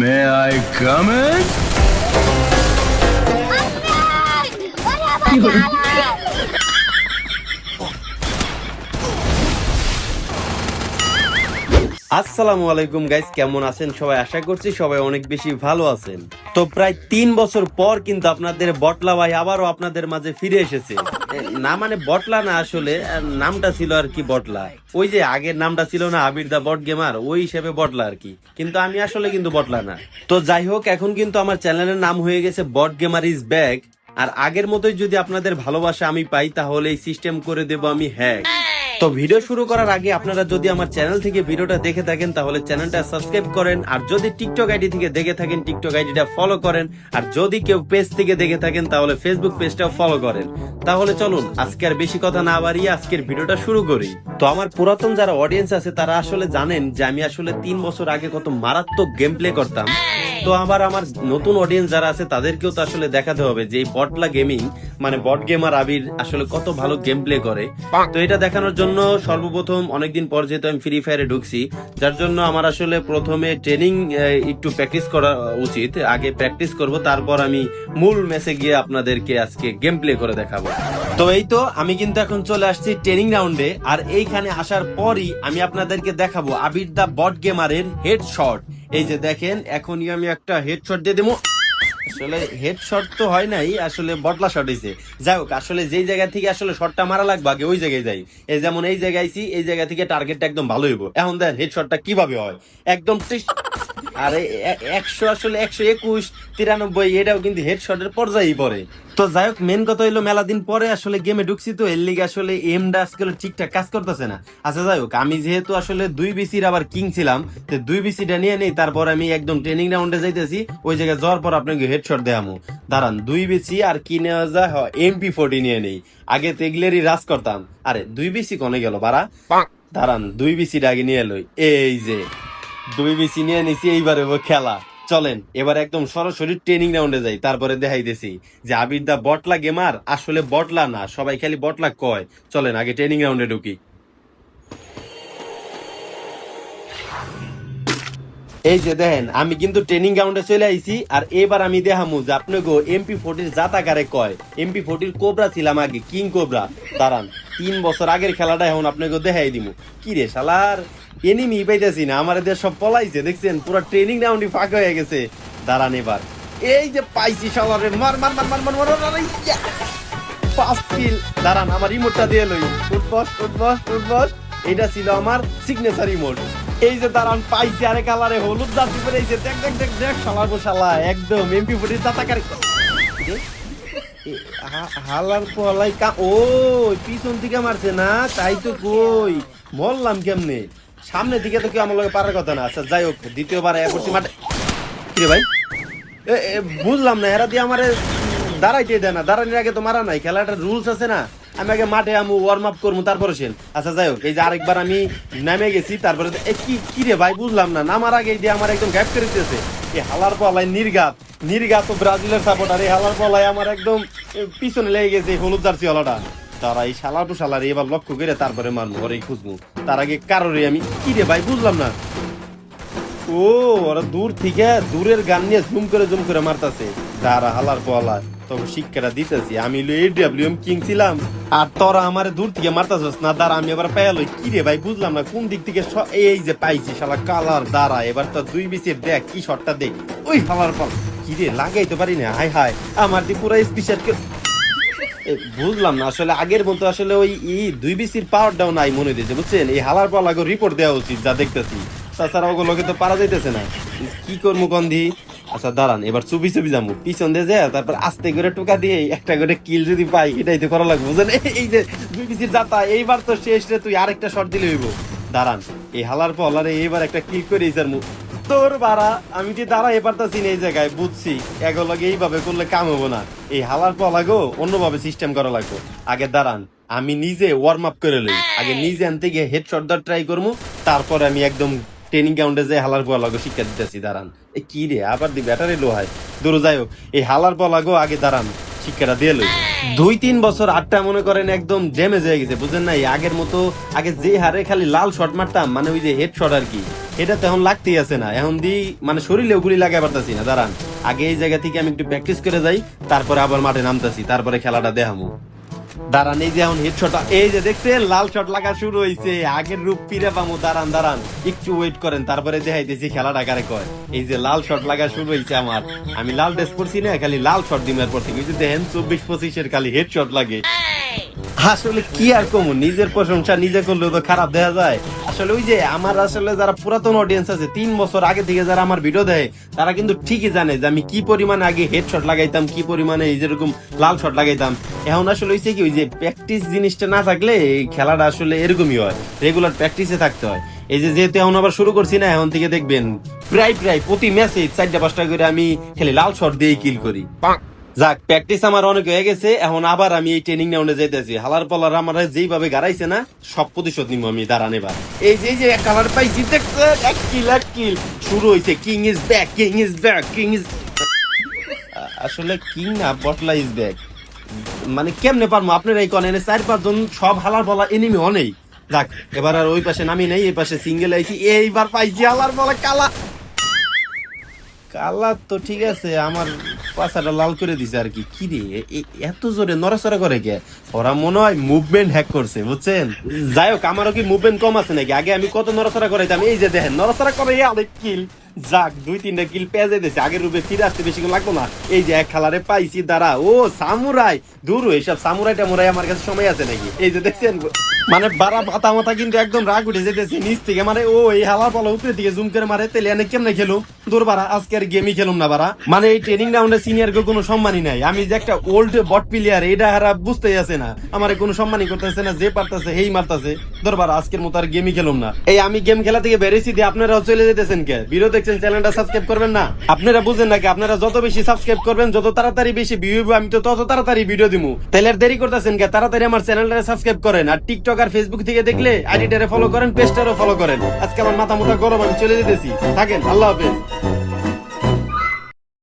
May I come in? আসসালামু আলাইকুম guys, কেমন আছেন সবাই? আশা করছি সবাই অনেক বেশি ভালো আছেন। তো প্রায় 3 বছর পর কিন্তু আপনাদের বটলা ভাই আবারও আপনাদের মাঝে ফিরে এসেছে। না মানে বটলা না, আসলে নামটা ছিল আর কি বটলা। ওই যে আগের নামটা ছিল না আবির দা বট গেমার, ওই হিসেবে বটলা আর কি। কিন্তু আমি আসলে কিন্তু বটলা না। তো যাই হোক, এখন কিন্তু আমার চ্যানেলের নাম হয়ে গেছে বট গেমার ইজ ব্যাক। আর আগের মতোই যদি আপনাদের ভালোবাসা আমি পাই, তাহলে এই সিস্টেম করে দেব আমি হ্যাক। তো ভিডিও শুরু করার আগে আপনারা যদি আমার চ্যানেল থেকে ভিডিওটা দেখে থাকেন তাহলে চ্যানেলটা সাবস্ক্রাইব করেন, আর যদি টিকটক আইডি থেকে দেখে থাকেন টিকটক আইডিটা ফলো করেন, আর যদি কেউ পেজ থেকে দেখে থাকেন তাহলে ফেসবুক পেজটাও ফলো করেন। তাহলে চলুন আজকে আর বেশি কথা না বাড়িয়ে আজকের ভিডিওটা শুরু করি। তো আমার পুরাতন যারা অডিয়েন্স আছে তারা আসলে জানেন যে আমি আসলে 3 বছর আগে কত মারাত্মক গেম প্লে করতাম। তো আবার আমার নতুন অডিয়েন্স যারা আছে তাদেরকেও তো আসলে দেখাতে হবে যে এই বটলা গেমিং মানে বট গেমার আবির আসলে কত ভালো গেম প্লে করে। তো এটা দেখানোর জন্য সর্বপ্রথম অনেকদিন পর যেহেতু আমি ফ্রি ফায়ারে ঢুকছি, যার জন্য আমার আসলে প্রথমে ট্রেনিং একটু প্র্যাকটিস করা উচিত। আগে প্র্যাকটিস করব, তারপর আমি মূল ম্যাচে গিয়ে আপনাদেরকে আজকে গেম প্লে করে দেখাবো। তো এই তো আমি কিন্তু এখন চলে আসছি ট্রেনিং রাউন্ডে, আর এইখানে আসার পরই আমি আপনাদেরকে দেখাবো আবির দা বট গেমারের হেডশট। এই যে দেখেন, এখনই আমি একটা হেডশট দিয়ে দেবো। আসলে হেডশট তো হয় নাই, আসলে বটলা শট হইছে। যাই হোক, আসলে যেই জায়গা থেকে আসলে শটটা মারা লাগবে আগে ওই জায়গায় যাই। এই যেমন এই জায়গায় আইছি, এই জায়গা থেকে টার্গেটটা একদম ভালো হইব। এখন দেখেন হেডশটটা কিভাবে হয়, একদম আরে 100 আসলে 121 93 এটাও কিন্তু হেডশটের পর্যায়েই পড়ে। তো যাই হোক, মেন কথা হইলো মেলা দিন পরে আসলে গেমে ঢুকছি, তো এর লিগে আসলে এমডা আজকাল ঠিকঠাক কাজ করতেছে না। আচ্ছা যাই হোক, আমি যেহেতু আসলে 2 বিসির আবার কিং ছিলাম, তো 2 বিসিটা নিয়ে নেই, তারপর আমি একদম ট্রেনিং রাউন্ডে যাইতেছি। ওই জায়গায় যাওয়ার পর আপনাকে হেডশট দেখামু। দাঁড়ান, 2 বিসি আর কি নেওয়া যায়, MP40 নিয়ে নেই। আগে তো এগুলেরই রাজ করতাম। আরে 2 বিসি কনে গেল বাড়া, দাঁড়ান 2 বিসিটা আগে নিয়ে লই। এই যে 2 বিসি নিয়ে নিছি, এইবারে খেলা। চলেন এবার একদম সরাসরি ট্রেনিং রাউন্ডে যাই, তারপরে দেখাইতেছি যে আবির দা বটলা গেমার আসলে বটলা না, সবাই খালি বটলা কয়। চলেন আগে ট্রেনিং রাউন্ডে ঢুকি। এই যে দেখেন, আমি কিন্তু ট্রেনিং গ্রাউন্ডে চলে আইছি, আর এবার আমি দেখামু যে আপনাকে MP40 জাতাকারে কয়। MP40 কোবরা ছিলাম আগে, কিং কোবরা। দাঁড়ান, 3 বছর আগের খেলাটা এখন আপনাকে দেখাই দিমু। কি রে শালার, এনিমি পাইতেছি না, আমার এদের সব পলাইছে দেখছেন, পুরো ট্রেনিং রাউন্ডই ফাঁকা হয়ে গেছে। দাঁড়ান এবার এই যে পাইছি শালারে, মার মার মার মার মার মার মার, ইয়া! 5 কিল। দাঁড়ান আমার রিমোটটা দিয়ে লই। উঠবস উঠবস উঠবস, এটা ছিল আমার সিগনেচার রিমোট। এই যে দাঁড়ান পাইছি, আরে কালারে হলুদ দাঁতি পরে এই যে দেখ দেখ দেখ দেখ, শালা গো শালা একদম MP40 জাতাকারে। হালার পলাই ও পিছন থেকে মারছে না, তাই তো কই বললাম কেমনে, সামনে দিকে তো কেউ আমার লগে পারার কথা না। আচ্ছা যাই হোক, দ্বিতীয়বার করছি মাঠে। কিরে ভাই, বুঝলাম না, এরা দিয়ে আমারে দাঁড়াইতে দেয় না। দাঁড়ানোর আগে তো মারা নাই, খেলাটার রুলস আছে না। আমি আগে মাঠে আমু ওয়ার্ম আপ করবো, তারপরে সেন। আচ্ছা যাই হোক, এই যে আরেকবার আমি নামে গেছি, তারপরে কি রে ভাই বুঝলাম না, নামার আগে দিয়ে আমার একদম গ্যাপ করে দিতেছে। এই হালার পলাই নির্গাত নির্গাত ব্রাজিলের সাপোর্টার, এই হালার পলাই আমার একদম পিছনে লেগে গেছে হলুদ জার্সি ওলাটা। তারা এই শালাটু শালারে এবার লক্ষ্য করে তারপরে মারবো, ওরে খুঁজবো। তার আগে কারোরে আমি কি রে ভাই বুঝলাম না। ও ওরা দূর থেকে দূরের গান নিয়ে জুম করে মারতাছে। দাঁড়া হালার পলা, তবে শিক্ষাটা দিতেছি, আমি AWM কিং ছিলাম আর তোরা আমার দূর থেকে মারতাছিস না। দাঁড়া আমি এবার পাইল, কি রে ভাই বুঝলাম না কোন দিক থেকে। এই যে পাইছি শালা কালার। দাঁড়া এবার তো 2 বিসির দেখ কি শটটা দেখ, ওই হালার পল কি রে লাগাইতে পারি না। হাই হাই, আমার দি পুরো স্পেশাল বুঝলাম না আসলে আগের মতো আসলে ওই 2 বিসির পাওয়ার ডাউন নাই মনে দিয়েছে বুঝছেন। এই হালার পল আগে রিপোর্ট দেওয়া উচিত, যা দেখতেছি। তাছাড়া ওগুলোকে তো পারা যাইতেছে না, কি করবো গন্ধি। আচ্ছা দাঁড়ান এবার চুপি যাবো, পিছন দিয়ে যায়, তারপর আস্তে করে টোকা দিয়ে একটা করে কিল যদি পাই, এটাই তো করা লাগবে বুঝলেন। এই যে 2 বিসির যাতা, এইবার তো শেষ রে, তুই আরেকটা শট দিলে হইব। দাঁড়ান এই হালার পলারে এইবার একটা কিল করে ইসার মুখ তোর বাড়া। আমি যে দাঁড়াই পারতাছি না এই জায়গায়, বুঝছি এগুলোকে এইভাবে করলে কাম হবো না। এই হালার পলাগো অন্যভাবে সিস্টেম করা লাগবে। আগে দাঁড়ান আমি নিজে ওয়ার্ম আপ করে লই, আগে নিজে আনতে গিয়ে হেডশট দেওয়ার ট্রাই করবো, তারপরে আমি একদম ট্রেনিং গ্রাউন্ডে যাই হালার পলাগো শিক্ষা দিতেছি। দাঁড়ান কি রে আবার দি ব্যাটারি লো হয়, দূর যাই হোক এই হালার পলাগো আগে দাঁড়ান শিক্ষাটা দিয়ে লই। 2-3 বছর আটটা মনে করেন একদম ড্যামেজ হয়ে গেছে বুঝলেন না। আগের মতো আগে যে হারে খালি লাল শট মারতাম, মানে ওই যে হেড শট আর কি, এটা তো এখন লাগতেই আছে না, এখন দি মানে শরীরে গুলি লাগাই পারতাছি না। দাঁড়ান আগে এই জায়গা থেকে আমি একটু প্র্যাকটিস করে যাই, তারপরে আবার মাঠে নামতাছি, তারপরে খেলাটা দেখামু। দাঁড়ান এই যে এখন হেডশট, এই যে দেখছেন লাল শট লাগা শুরু হইছে, আগের রূপ ফিরে পামু। দাঁড়ান দাঁড়ান একটু ওয়েট করেন, তারপরে দেখাইতেছি খেলাটা কারে কয়। এই যে লাল শট লাগা শুরু হইছে আমার, আমি লাল ড্রেস পরছি না, খালি লাল শট দিমের পর থেকে দেখেন 24-25 খালি হেডশট লাগে। আসলে কি আর কম, নিজের প্রশংসা নিজে করলেও তো খারাপ দেখা যায়। আসলে ওই যে আমার আসলে যারা পুরাতন অডিয়েন্স আছে 3 বছর আগে থেকে যারা আমার ভিডিও দেয়, তারা কিন্তু ঠিকই জানে যে আমি কি পরিমাণে আগে হেডশট লাগাইতাম, কি পরিমাণে এই যেরকম লাল শট লাগাইতাম। এখন আসলে হইছে কি, ওই যে প্র্যাকটিস জিনিসটা না থাকলে এই খেলাটা আসলে এরকমই হয়, রেগুলার প্র্যাকটিসে থাকতে হয়। এই যে যেহেতু এখন আবার শুরু করছি না, এখন থেকে দেখবেন প্রায় প্রতি ম্যাচে 4-5টা করে আমি খালি লাল শট দিয়ে কিল করি। যাক প্র্যাকটিস আমার অনেক হয়ে গেছে, এখন আবার আমি এই ট্রেনিং গ্রাউন্ডে যাইতেছি। হালার পালার আমার যেইভাবে গাড়াইছে না, সব প্রতিশোধ নিবো আমি। দাঁড়ান এবার এই যে কালার পাইছি দেখছে, এক কিল শুরু হয়েছে। King is back, king is back, king is আসলে কিং না, বটলা ইজ ব্যাক। মানে কেমনে পারবো আপনারা এই কনেন 4-5 জন সব হালার পালা এনিমি অনেক। যাক এবার আর ওই পাশে নামি নেই, এই পাশে সিঙ্গেল আইছি, এইবার পাইছি হালার পালা কালা। কালার তো ঠিক আছে, আমার পাছাটা লাল করে দিছে আর কি। কি রে এত জোরে নড়াচড়া করে কে? ওরা মনে হয় মুভমেন্ট হ্যাক করছে, বুঝছেন? যাই হোক আমারও কি মুভমেন্ট কম আছে নাকি? আগে আমি কত নড়াচড়া করাইতাম, এই যে দেখেন নড়াচড়া করে অনেক কিল। যাক 2-3টা কিল পেয়ে যাইতেছে, আগের রূপে ফিরে আসতে বেশি লাগতো না। এই যে এক খেলারে পাইছি, দাঁড়া ও সামুরাই দূর, এইসব সামুরাইটা মোরাই আমার কাছে সময় আছে নাকি? এই যে দেখছেন মানে বারা মাথা মাথা কিন্তু একদম রাগ উঠে যেতেছে নিচ থেকে, মানে ও এই হালার পালা উপরে দিকে জুম করে মারে। তেলে অনেক কেমনে খেলুম দূর বারা, আজকে আর গেমই খেলুম না বারা। মানে এই ট্রেনিং গ্রাউন্ডে সিনিয়র কে কোনো সম্মানই নাই। আমি যে একটা ওল্ড বট প্লেয়ার এটা হারা বুঝতেই আছে না, আমার কোনো সম্মানই করতেছে না, যে পারতেছে হেই মারতেছে। দূর বারা আজকের মতো আর গেমই খেলুম না। এই আমি গেম খেলা থেকে বেরিয়েছি দিয়ে আপনারাও চলে যেতেছেন কে? ভিডিও দেখছেন, চ্যানেলটা সাবস্ক্রাইব করবেন না? আপনারা বুঝেন নাকি? আপনারা যত বেশি সাবস্ক্রাইব করবেন, যত তাড়াতাড়ি বেশি ভিউ হবে, আমি তো তত তাড়াতাড়ি ভিডিও দিমু। তাহলে আর দেরি করতেছেন কে? তাড়াতাড়ি আমার চ্যানেলটা সাবস্ক্রাইব করেন, আর টিকটক আর ফেসবুক থেকে দেখলে আইডিটারে ফলো করেন, পেজটারও ফলো করেন। আজকে আমার মাথা মুথা গরম, আমি চলে যেতেছি, থাকেন, আল্লাহ হাফেজ।